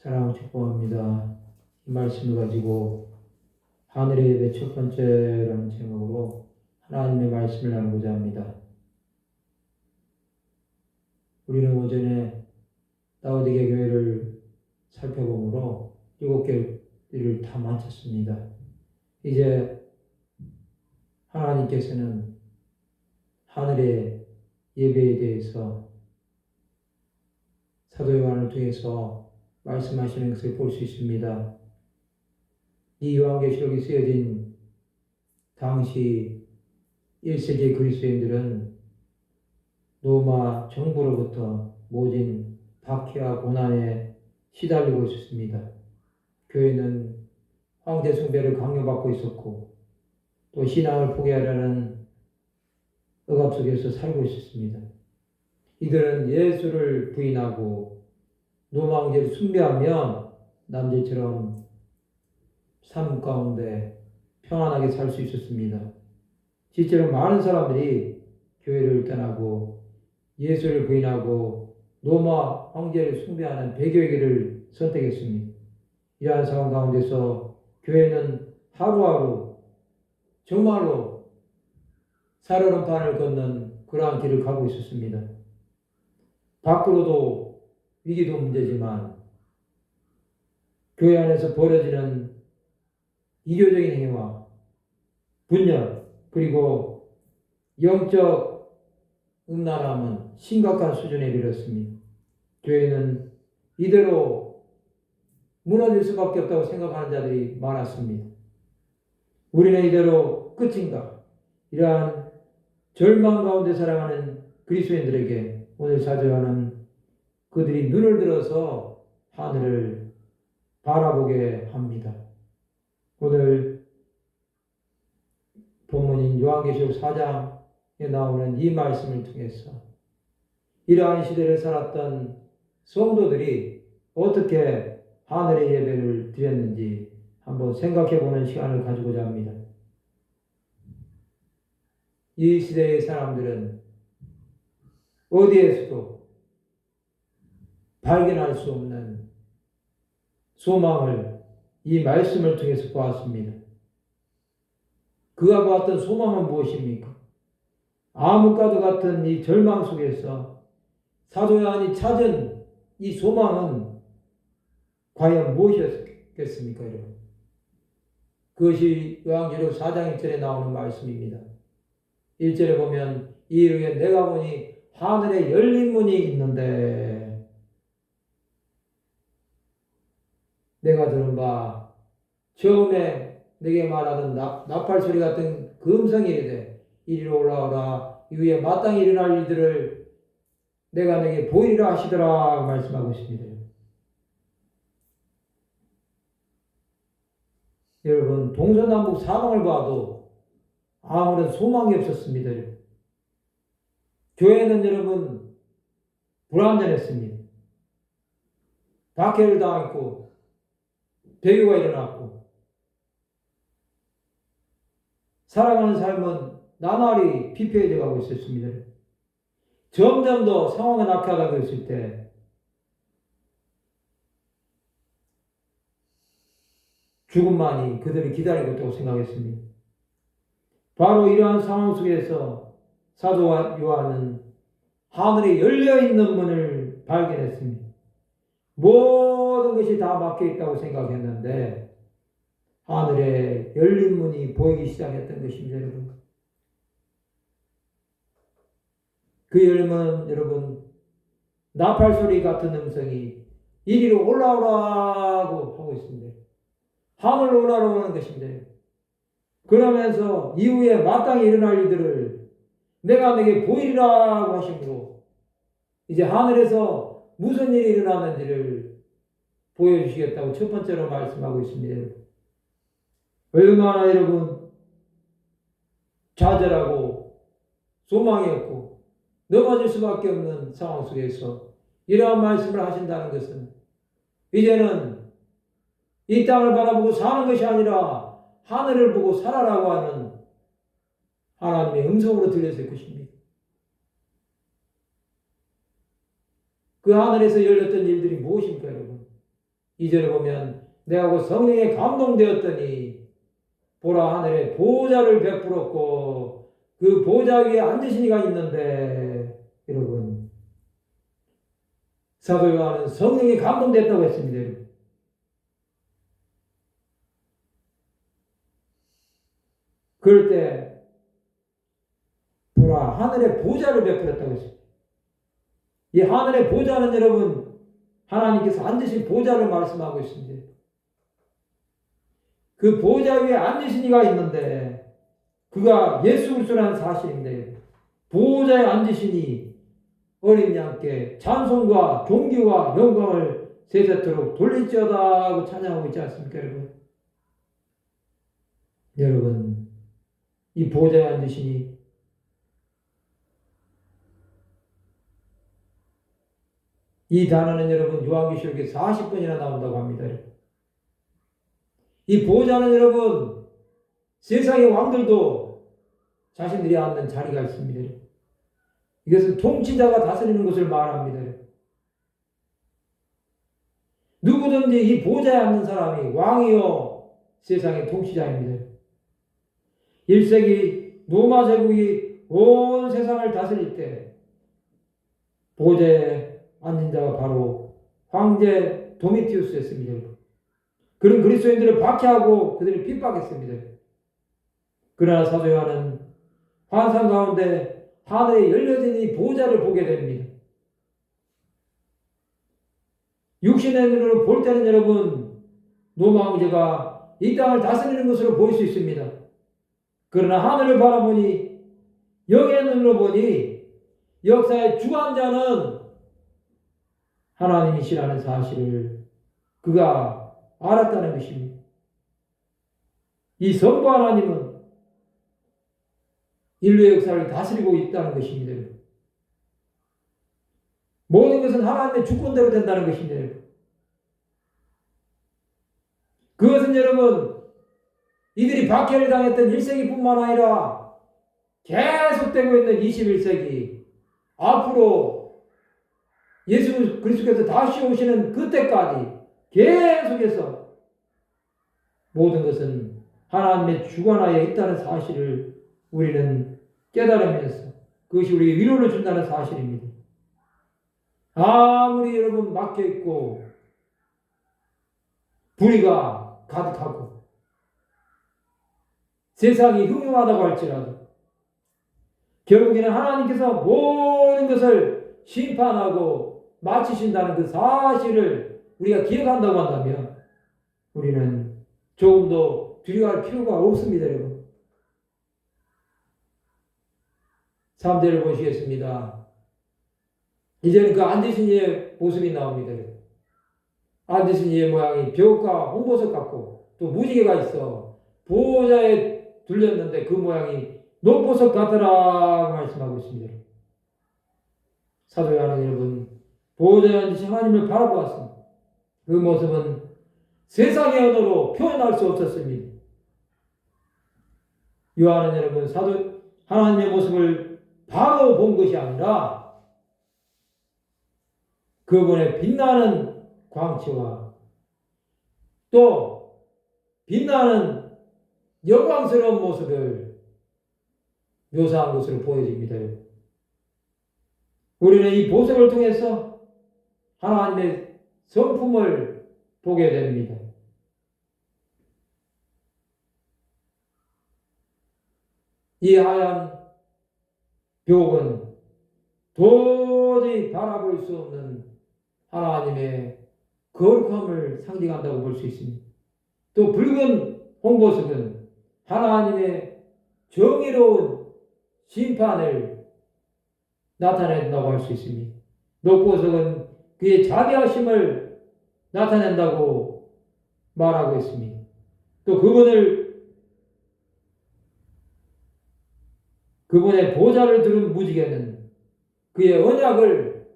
사랑 축복합니다. 이 말씀을 가지고 하늘의 예배 첫 번째라는 제목으로 하나님의 말씀을 나누고자 합니다. 우리는 오전에 라오디게 교회를 살펴보므로 7개를 다 마쳤습니다. 이제 하나님께서는 하늘의 예배에 대해서 사도 요한을 통해서 말씀하시는 것을 볼 수 있습니다. 이 요한계시록이 쓰여진 당시 1세기 그리스도인들은 로마 정부로부터 모진 박해와 고난에 시달리고 있었습니다. 교회는 황제 숭배를 강요받고 있었고 또 신앙을 포기하려는 억압 속에서 살고 있었습니다. 이들은 예수를 부인하고 로마 황제를 숭배하며 남들처럼 삶 가운데 평안하게 살 수 있었습니다. 실제로 많은 사람들이 교회를 떠나고 예수를 부인하고 로마 황제를 숭배하는 배교의 길을 선택했습니다. 이러한 상황 가운데서 교회는 하루하루 정말로 살얼음판을 걷는 그러한 길을 가고 있었습니다. 밖으로도 위기도 문제지만 교회 안에서 벌어지는 이교적인 행위와 분열 그리고 영적 음란함은 심각한 수준에 이르렀습니다. 교회는 이대로 무너질 수밖에 없다고 생각하는 자들이 많았습니다. 우리는 이대로 끝인가? 이러한 절망 가운데 살아가는 그리스도인들에게 오늘 사도 요한은 그들이 눈을 들어서 하늘을 바라보게 합니다. 오늘 본문인 요한계시록 4장에 나오는 이 말씀을 통해서 이러한 시대를 살았던 성도들이 어떻게 하늘의 예배를 드렸는지 한번 생각해보는 시간을 가지고자 합니다. 이 시대의 사람들은 어디에서도 발견할 수 없는 소망을 이 말씀을 통해서 보았습니다. 그가 보았던 소망은 무엇입니까? 암흑과도 같은 이 절망 속에서 사도 요한이 찾은 이 소망은 과연 무엇이었겠습니까, 여러분? 그것이 요한계시록 4장 1절에 나오는 말씀입니다. 1절에 보면 이를 위해 내가 보니 하늘에 열린 문이 있는데 내가 들은 바 처음에 내게 말하던 나팔 소리 같은 그 음성이 이르되 이리로 올라오라 이 위에 마땅히 일어날 일들을 내가 내게 보이리라 하시더라 말씀하고 있습니다. 여러분 동서남북 사방을 봐도 아무런 소망이 없었습니다. 교회는 여러분 불완전했습니다. 박해를 당했고 배교가 일어났고 살아가는 삶은 나날이 피폐해져 가고 있었습니다. 점점 더 상황이 악화되고 있을 때 죽음만이 그들을 기다리고 있다고 생각했습니다. 바로 이러한 상황 속에서 사도 요한은 하늘에 열려있는 문을 발견했습니다. 모든 것이 다 막혀있다고 생각했는데 하늘에 열린 문이 보이기 시작했던 것입니다. 여러분. 그 열림은 여러분 나팔 소리 같은 음성이 이리로 올라오라고 하고 있습니다. 하늘로 올라오는 것입니다. 그러면서 이후에 마땅히 일어날 일들을 내가 내게 보이리라고 하심으로 이제 하늘에서 무슨 일이 일어나는지를 보여주시겠다고 첫 번째로 말씀하고 있습니다. 얼마나 여러분 좌절하고 소망이 없고 넘어질 수밖에 없는 상황 속에서 이러한 말씀을 하신다는 것은 이제는 이 땅을 바라보고 사는 것이 아니라 하늘을 보고 살아라고 하는 하나님의 음성으로 들렸을 것입니다. 그 하늘에서 열렸던 일들이 무엇입니까, 여러분? 2절에 보면 내가 그 성령에 감동되었더니 보라 하늘에 보좌를 베풀었고 그 보좌 위에 앉으신 이가 있는데 여러분 사도 요한은 성령에 감동됐다고 했습니다. 여러분. 그럴 때 보라 하늘에 보좌를 베풀었다고 했습니다. 이 하늘의 보좌는 여러분 하나님께서 앉으신 보좌를 말씀하고 있습니다. 그 보좌 위에 앉으신 이가 있는데 그가 예수 그리스도라는 사실인데 보좌에 앉으시니 어린 양께 찬송과 존귀와 영광을 세세토록 돌릴지어다 하고 찬양하고 있지 않습니까 여러분? 여러분 이 보좌에 앉으시니 이 단어는 여러분 요한계시록에 40번이나 나온다고 합니다. 이 보좌는 여러분 세상의 왕들도 자신들이 앉는 자리가 있습니다. 이것은 통치자가 다스리는 것을 말합니다. 누구든지 이 보좌에 앉는 사람이 왕이요 세상의 통치자입니다. 1세기 로마 제국이 온 세상을 다스릴 때 보좌에 앉은 자가 바로 황제 도미티우스였습니다. 그런 그리스도인들을 박해하고 그들을 핍박했습니다. 그러나 사도 요한은 환상 가운데 하늘에 열려진 이 보좌를 보게 됩니다. 육신의 눈으로 볼 때는 여러분 로마 황제가 이 땅을 다스리는 것으로 보일 수 있습니다. 그러나 하늘을 바라보니 영의 눈으로 보니 역사의 주관자는 하나님이시라는 사실을 그가 알았다는 것입니다. 이 성부 하나님은 인류의 역사를 다스리고 있다는 것입니다. 모든 것은 하나님의 주권대로 된다는 것입니다. 그것은 여러분 이들이 박해를 당했던 1세기뿐만 아니라 계속되고 있는 21세기 앞으로 예수 그리스도께서 다시 오시는 그때까지 계속해서 모든 것은 하나님의 주관하에 있다는 사실을 우리는 깨달으면서 그것이 우리에게 위로를 준다는 사실입니다. 아무리 여러분 막혀있고 불의가 가득하고 세상이 흉흉하다고 할지라도 결국에는 하나님께서 모든 것을 심판하고 마치신다는 그 사실을 우리가 기억한다고 한다면 우리는 조금 더 두려워할 필요가 없습니다. 여러분. 3절을 보시겠습니다. 이제는 그 앉으신 이의 모습이 나옵니다. 앉으신 이의 모양이 벼과 홍보석 같고 또 무지개가 있어 보호자에 둘렸는데 그 모양이 녹보석 같더라 말씀하고 있습니다. 사도 요한은 여러분 보호자에 앉으신 하나님을 바라보았습니다. 그 모습은 세상의 언어로 표현할 수 없었습니다. 요한은 여러분 사도 하나님의 모습을 바로 본 것이 아니라 그분의 빛나는 광채와 또 빛나는 영광스러운 모습을 묘사한 것으로 보여집니다. 우리는 이 보석을 통해서 하나님의 성품을 보게 됩니다. 이 하얀 벽은 도저히 바라볼 수 없는 하나님의 거룩함을 상징한다고 볼 수 있습니다. 또 붉은 홍보석은 하나님의 정의로운 심판을 나타낸다고 할 수 있습니다. 녹보석은 그의 자비하심을 나타낸다고 말하고 있습니다. 또 그분의 보좌를 두른 무지개는 그의 언약을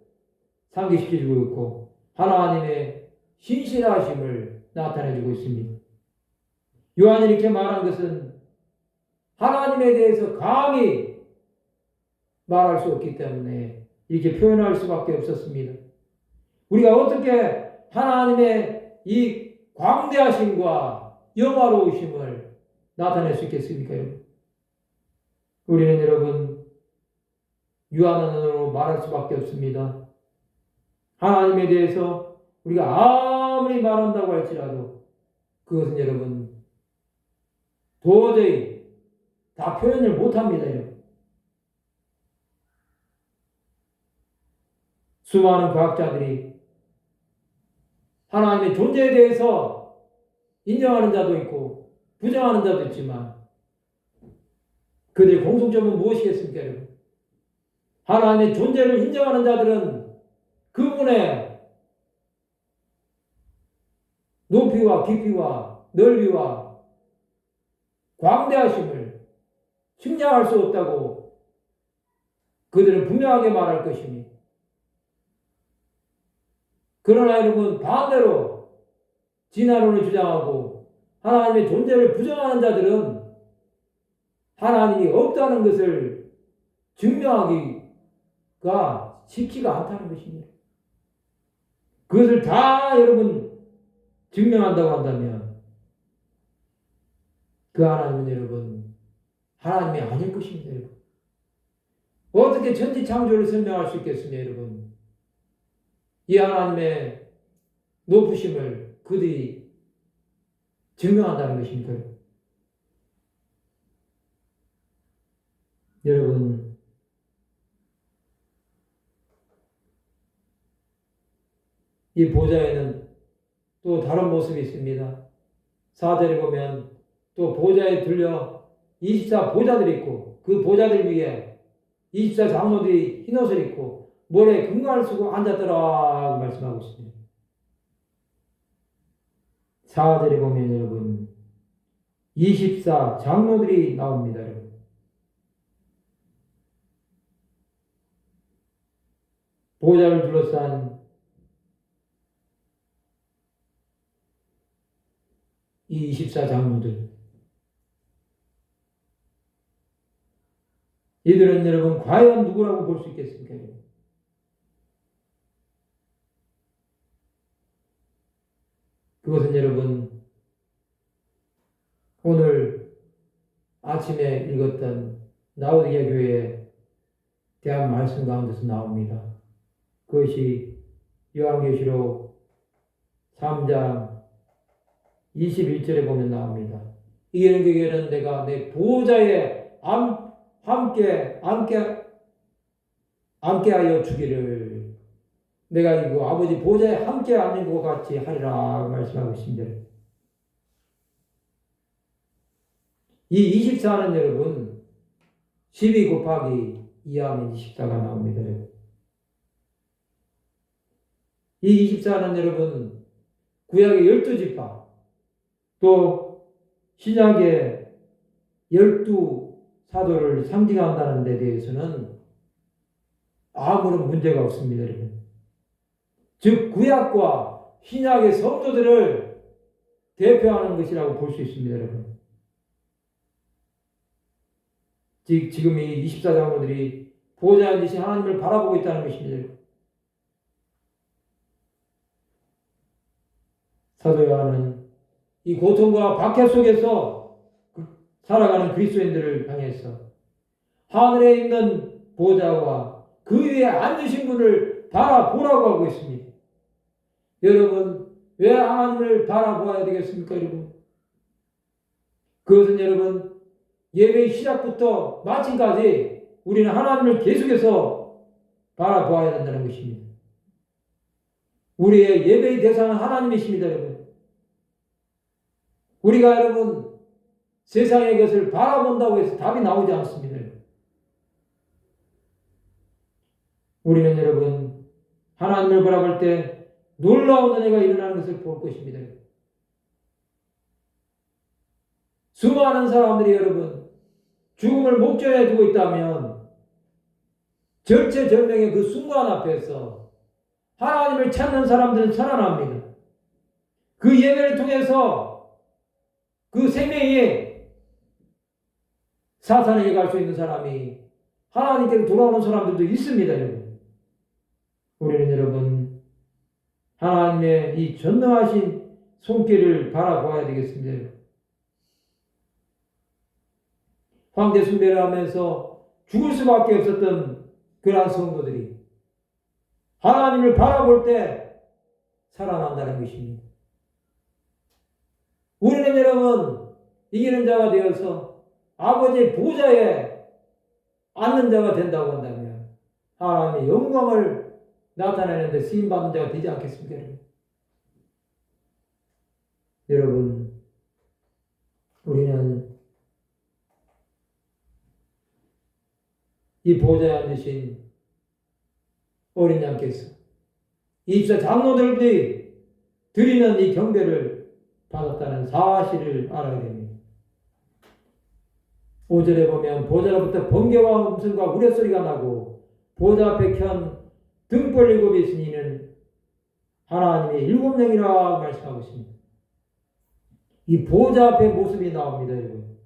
상기시켜주고 있고 하나님의 신실하심을 나타내주고 있습니다. 요한이 이렇게 말한 것은 하나님에 대해서 감히 말할 수 없기 때문에 이렇게 표현할 수밖에 없었습니다. 우리가 어떻게 하나님의 이 광대하심과 영화로우심을 나타낼 수 있겠습니까, 여러분? 우리는 여러분 유한언어로 말할 수밖에 없습니다. 하나님에 대해서 우리가 아무리 말한다고 할지라도 그것은 여러분 도저히 다 표현을 못합니다, 여러분. 수많은 과학자들이 하나님의 존재에 대해서 인정하는 자도 있고 부정하는 자도 있지만 그들의 공통점은 무엇이겠습니까, 여러분? 하나님의 존재를 인정하는 자들은 그분의 높이와 깊이와 넓이와 광대하심을 측량할 수 없다고 그들은 분명하게 말할 것이니, 그러나 여러분 반대로 진화론을 주장하고 하나님의 존재를 부정하는 자들은 하나님이 없다는 것을 증명하기가 쉽지가 않다는 것입니다. 그것을 다 여러분 증명한다고 한다면 그 하나님은 여러분 하나님이 아닐 것입니다, 여러분. 어떻게 천지창조를 설명할 수 있겠습니까, 여러분? 이 하나님의 높으심을 그들이 증명한다는 것입니까? 여러분, 이 보좌에는 또 다른 모습이 있습니다. 4절에 보면 또 보좌에 들려 24 보좌들이 있고 그 보좌들 위에 24 장로들이 흰옷을 입고 모래에 금관을 쓰고 앉았더라 말씀하고 있습니다. 4절에 보면 여러분 24 장로들이 나옵니다, 여러분. 보좌를 둘러싼 이 24 장로들, 이들은 여러분 과연 누구라고 볼 수 있겠습니까? 그것은 여러분 오늘 아침에 읽었던 라오디게아 교회에 대한 말씀 가운데서 나옵니다. 그것이 요한계시록 3장 21절에 보면 나옵니다. 이런 교회는 내가 내 보호자에 함께하여 주기를, 내가 이거 아버지 보호자에 함께 앉는 것 같이 하리라 말씀하고 있습니다. 이 24는 여러분 12 곱하기 2하면 24가 나옵니다. 이 24는 여러분 구약의 12지파 또 신약의 12사도를 상징한다는 데 대해서는 아무런 문제가 없습니다, 여러분. 즉 구약과 신약의 성도들을 대표하는 것이라고 볼 수 있습니다, 여러분. 지금 이 24장로들이 보좌에 앉으신 하나님을 바라보고 있다는 것입니다. 사도 요한은 이 고통과 박해 속에서 살아가는 그리스도인들을 향해서 하늘에 있는 보좌와 그 위에 앉으신 분을 바라보라고 하고 있습니다. 여러분, 왜 하나님을 바라보아야 되겠습니까, 여러분? 그것은 여러분, 예배의 시작부터 마침까지 우리는 하나님을 계속해서 바라보아야 된다는 것입니다. 우리의 예배의 대상은 하나님이십니다, 여러분. 우리가 여러분, 세상의 것을 바라본다고 해서 답이 나오지 않습니다. 우리는 여러분, 하나님을 바라볼 때 놀라운 은혜가 일어나는 것을 볼 것입니다. 수많은 사람들이 여러분, 죽음을 목전에 두고 있다면 절체절명의 그 순간 앞에서 하나님을 찾는 사람들은 살아납니다. 그 예배를 통해서 그 생명이 사탄에게 갈 수 있는 사람이 하나님께로 돌아오는 사람들도 있습니다, 여러분. 우리는 여러분, 하나님의 이 전능하신 손길을 바라보아야 되겠습니다. 황제 숭배를 하면서 죽을 수밖에 없었던 그러한 성도들이 하나님을 바라볼 때 살아난다는 것입니다. 우리는 여러분 이기는 자가 되어서 아버지의 보좌에 앉는 자가 된다고 한다면 하나님의 영광을 나타내는데 쓰임받는 자가 되지 않겠습니까? 여러분, 우리는 이 보좌에 앉으신 어린 양께서 24 장로들이 드리는 이 경배를 받았다는 사실을 알아야 됩니다. 5절에 보면 보좌로부터 번개와 음성과 우레소리가 나고 보좌 앞에 켠 등불 7이 있으니는 하나님의 7명이라 말씀하고 있습니다. 이 보좌 앞에 모습이 나옵니다, 여러분.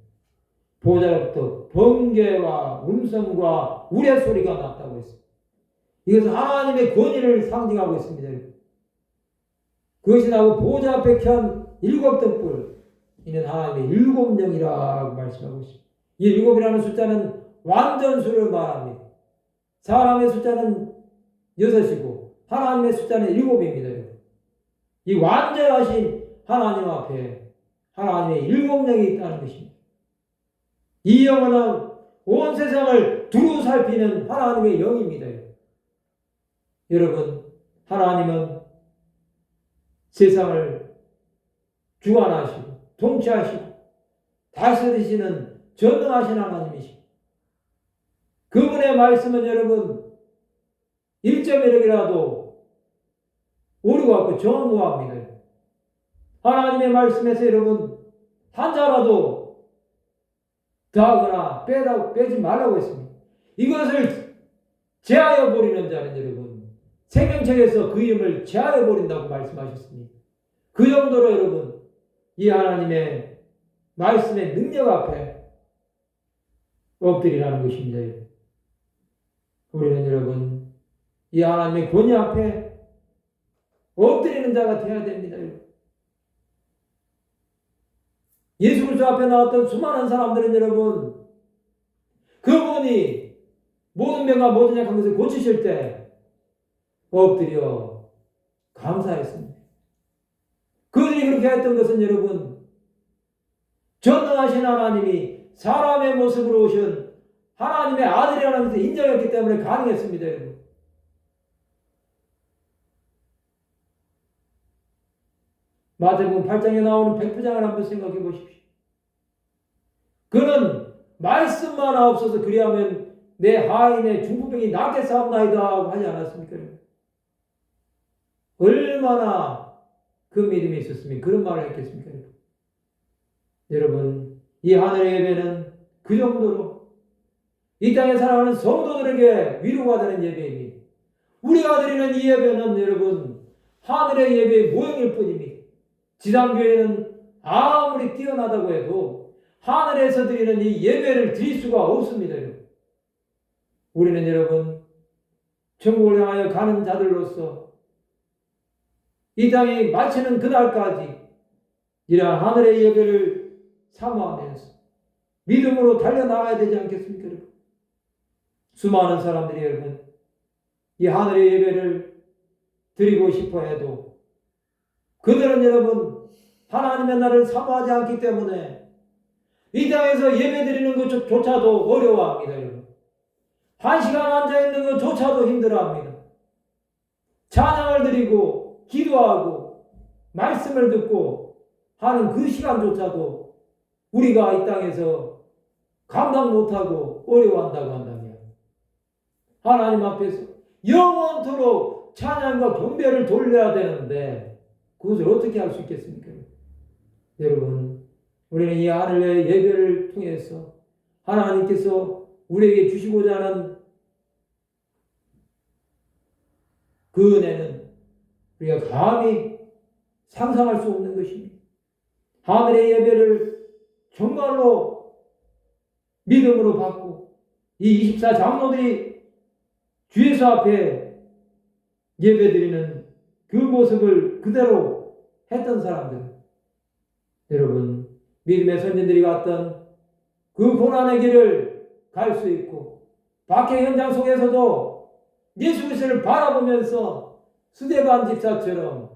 보좌로부터 번개와 음성과 우레소리가 났다고 했습니다. 이것은 하나님의 권위를 상징하고 있습니다, 여러분. 그것이 나오고 보좌 앞에 켠 7등불, 이는 하나님의 7명이라고 말씀하고 있습니다. 이 7이라는 숫자는 완전수를 말합니다. 사람의 숫자는 6이고 하나님의 숫자는 7입니다. 이 완전하신 하나님 앞에 하나님의 7명이 있다는 것입니다. 이 영은 온 세상을 두루 살피는 하나님의 영입니다. 여러분, 하나님은 세상을 주관하시고 통치하시고 다스리시는 전능하신 하나님이십니다. 그분의 말씀은 여러분 1.1억이라도 오류가 없고 정무합니다. 하나님의 말씀에서 여러분 한 자라도 더하거나 빼지 말라고 했습니다. 이것을 제하여 버리는 자는 여러분 생명책에서 그 이름을 제하여 버린다고 말씀하셨습니다. 그 정도로 여러분 이 하나님의 말씀의 능력 앞에 엎드리라는 것입니다. 우리는 여러분 이 하나님의 권위 앞에 엎드리는 자가 되어야 됩니다. 예수 그리스도 앞에 나왔던 수많은 사람들은 여러분 그분이 모든 병과 모든 약한 것을 고치실 때 엎드려 감사했습니다. 그들이 그렇게 했던 것은 여러분 전능하신 하나님이 사람의 모습으로 오신 하나님의 아들이라는 것을 인정했기 때문에 가능했습니다. 여러분. 마태복음 8장에 나오는 백부장을 한번 생각해 보십시오. 그는 말씀만 없어서 그리하면 내 하인의 중풍병이 낫게 사옵나이다 하고 하지 않았습니까? 얼마나 그 믿음이 있었으면 그런 말을 했겠습니까? 여러분, 이 하늘의 예배는 그 정도로 이 땅에 살아가는 성도들에게 위로가 되는 예배입니다. 우리가 드리는 이 예배는 여러분 하늘의 예배의 모형일 뿐입니다. 지상교회는 아무리 뛰어나다고 해도 하늘에서 드리는 이 예배를 드릴 수가 없습니다. 여러분. 우리는 여러분 천국을 향하여 가는 자들로서 이 땅이 마치는 그날까지 이러한 하늘의 예배를 사모하면서 믿음으로 달려나가야 되지 않겠습니까? 여러분? 수많은 사람들이 여러분 이 하늘의 예배를 드리고 싶어 해도 그들은 여러분 하나님의 나라를 사모하지 않기 때문에 이 땅에서 예배 드리는 것조차도 어려워합니다. 여러분. 1시간 앉아있는 것조차도 힘들어합니다. 찬양을 드리고 기도하고 말씀을 듣고 하는 그 시간조차도 우리가 이 땅에서 감당 못하고 어려워한다고 한다면 하나님 앞에서 영원토록 찬양과 경배를 돌려야 되는데 그것을 어떻게 할 수 있겠습니까? 여러분, 우리는 이 하늘의 예배를 통해서 하나님께서 우리에게 주시고자 하는 그 은혜는 우리가 감히 상상할 수 없는 것입니다. 하늘의 예배를 정말로 믿음으로 받고 이 24 장로들이 주예수 앞에 예배드리는 그 모습을 그대로 했던 사람들, 여러분, 믿음의 선진들이 갔던 그 고난의 길을 갈 수 있고, 박해 현장 속에서도 예수 그리스도를 바라보면서 스데반 집사처럼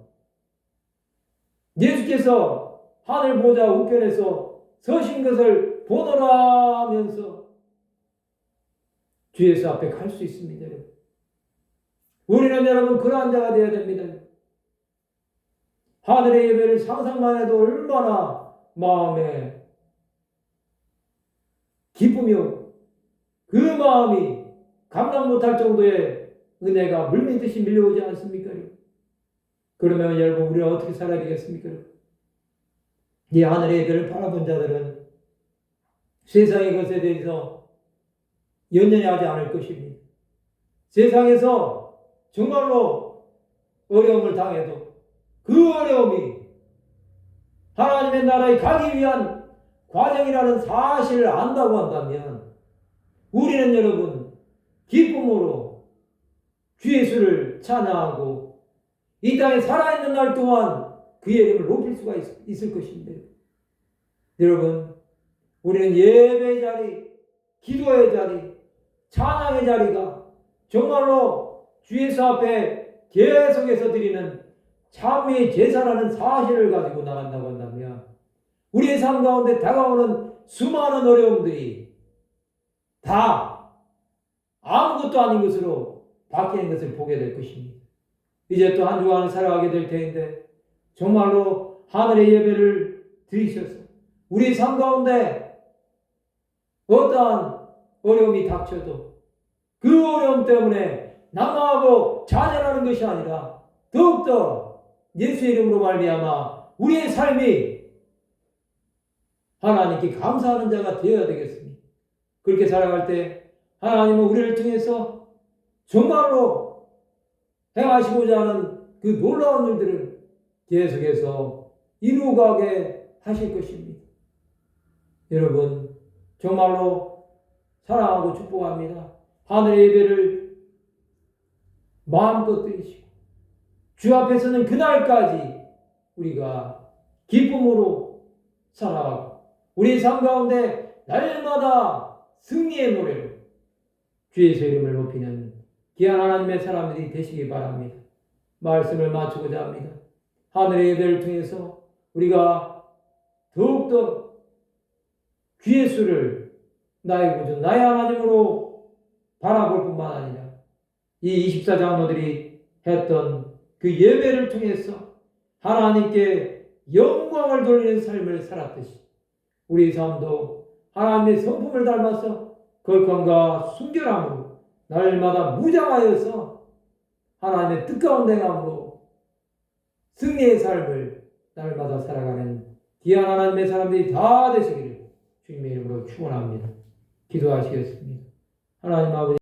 예수께서 하늘 보좌 우편에서 서신 것을 보노라 하면서 주 예수 앞에 갈 수 있습니다. 우리는 여러분 그러한 자가 되어야 됩니다. 하늘의 예배를 상상만 해도 얼마나 마음에 기쁘며 그 마음이 감당 못할 정도의 은혜가 물밀듯이 밀려오지 않습니까? 그러면 여러분 우리는 어떻게 살아야 되겠습니까? 이 하늘의 예배를 바라본 자들은 세상의 것에 대해서 연연하지 않을 것입니다. 세상에서 정말로 어려움을 당해도 그 어려움이 하나님의 나라에 가기 위한 과정이라는 사실을 안다고 한다면 우리는 여러분 기쁨으로 주 예수를 찬양하고 이 땅에 살아있는 날 동안 그의 이름을 높일 수가 있을 것입니다. 여러분, 우리는 예배의 자리, 기도의 자리, 찬양의 자리가 정말로 주 예수 앞에 계속해서 드리는 참회의 제사라는 사실을 가지고 나간다고 한다면 우리의 삶 가운데 다가오는 수많은 어려움들이 다 아무것도 아닌 것으로 바뀌는 것을 보게 될 것입니다. 이제 또 한 주간을 살아가게 될 텐데 정말로 하늘의 예배를 드리셔서 우리 삶 가운데 어떠한 어려움이 닥쳐도 그 어려움 때문에 낙망하고 좌절하는 것이 아니라 더욱더 예수의 이름으로 말미암아 우리의 삶이 하나님께 감사하는 자가 되어야 되겠습니다. 그렇게 살아갈 때 하나님은 우리를 통해서 정말로 행하시고자 하는 그 놀라운 일들을 계속해서 이루어가게 하실 것입니다. 여러분 정말로 사랑하고 축복합니다. 하늘의 예배를 마음껏 드리시고 주 앞에서는 그날까지 우리가 기쁨으로 살아가고 우리 삶 가운데 날마다 승리의 노래로 주의 이름을 높이는 귀한 하나님의 사람들이 되시기 바랍니다. 말씀을 마치고자 합니다. 하늘의 예배를 통해서 우리가 더욱더 주 예수를 나의 구주, 나의 하나님으로 바라볼 뿐만 아니라 이 24장로들이 했던 그 예배를 통해서 하나님께 영광을 돌리는 삶을 살았듯이 우리 삶도 하나님의 성품을 닮아서 거룩함과 순결함으로 날마다 무장하여서 하나님의 뜻가운 행함으로 승리의 삶을 날마다 살아가는 귀한 하나님의 사람들이 다 되시기를 주님의 이름으로 축원합니다. 기도하시겠습니다. 하나님 아버지